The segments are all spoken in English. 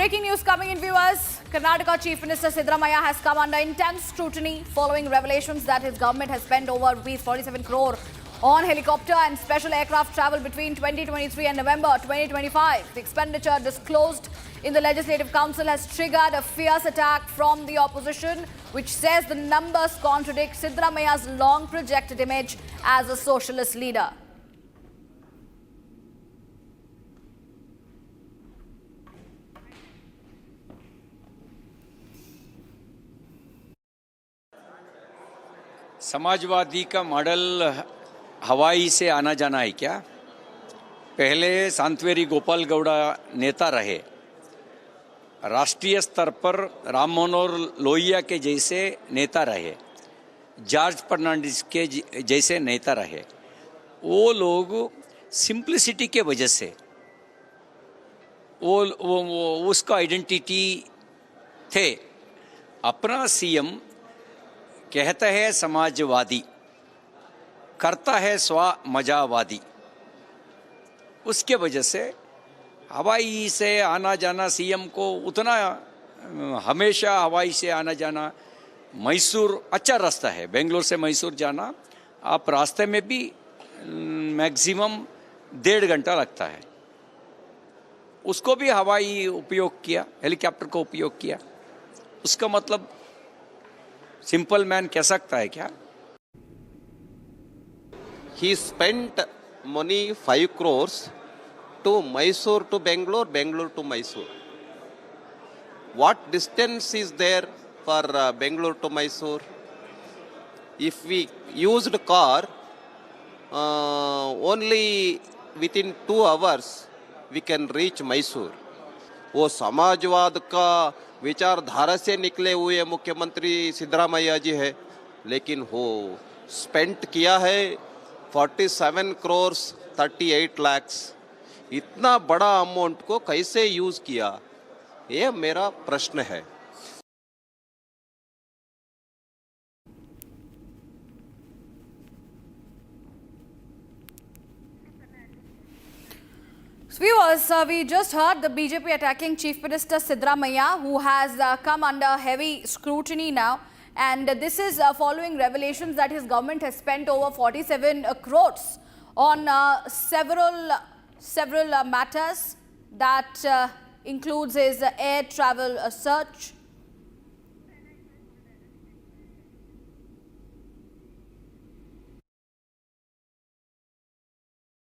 Breaking news coming in, viewers. Karnataka Chief Minister Siddaramaiah has come under intense scrutiny following revelations that his government has spent over ₹47 crore on helicopter and special aircraft travel between 2023 and November 2025. The expenditure disclosed in the Legislative Council has triggered a fierce attack from the opposition, which says the numbers contradict Siddaramaiah's long projected image as a socialist leader. Samajwadi का model हवाई से आना जाना है क्या? पहले सांतवेरी गोपाल गौड़ा नेता रहे, राष्ट्रीय स्तर पर राम मनोहर लोहिया के जैसे नेता रहे, जॉर्ज फर्नांडिस के जैसे नेता रहे। वो लोग सिंप्लिसिटी के वजह से वो उसका आइडेंटिटी थे। अपना सीएम कहता है समाजवादी, करता है स्व मजावादी। उसके वजह से हवाई से आना जाना सीएम को उतना हमेशा हवाई से आना जाना। मैसूर अच्छा रास्ता है, बेंगलोर से मैसूर जाना आप रास्ते में भी मैक्सिमम 1.5 घंटा लगता है। उसको भी हवाई उपयोग किया, हेलीकॉप्टर को उपयोग किया। उसका मतलब सिंपल मैन कह सकता है क्या? He spent money 5 crores to Mysore to Bangalore, Bangalore to Mysore. What distance is there for Bangalore to Mysore? If we used car, only within 2 hours we can reach Mysore. वो समाजवाद का विचारधारा से निकले हुए मुख्यमंत्री सिद्धरामैया जी है, लेकिन वो स्पेंट किया है 47 करोड़ 38 लाख। इतना बड़ा अमाउंट को कैसे यूज किया, ये मेरा प्रश्न है। Viewers, we just heard the BJP attacking Chief Minister Siddaramaiah, who has come under heavy scrutiny now. And this is following revelations that his government has spent over 47 crores on several matters. That includes his air travel search.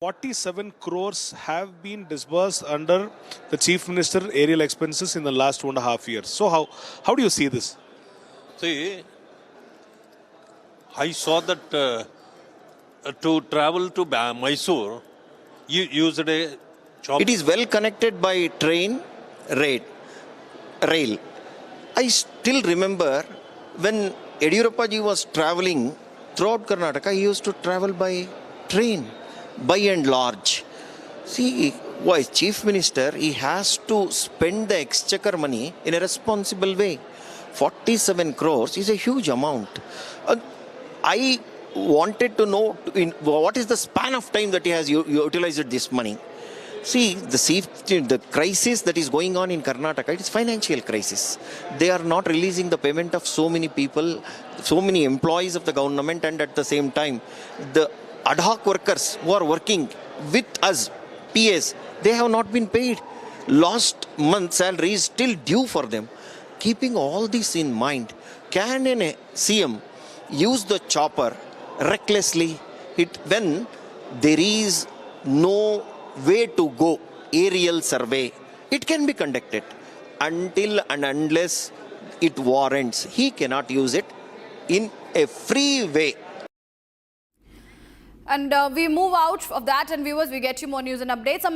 ₹47 crores have been disbursed under the Chief Minister aerial expenses in the last 2.5 years. So how do you see this? See, I saw that to travel to Mysore, you used a chopper. It is well connected by train, rail. I still remember when Yediyurappa ji was traveling throughout Karnataka, he used to travel by train. By and large, see, as Chief Minister, he has to spend the exchequer money in a responsible way. 47 crores is a huge amount. I wanted to know what is the span of time that he has utilized this money. See, the crisis that is going on in Karnataka, it is financial crisis. They are not releasing the payment of so many people, so many employees of the government, and at the same time, the ad hoc workers who are working with us, PAs, they have not been paid. Last month's salary is still due for them. Keeping all this in mind, can a CM use the chopper recklessly when there is no way to go? Aerial survey, it can be conducted. Until and unless it warrants, he cannot use it in a free way. And we move out of that, and viewers, we get you more news and updates.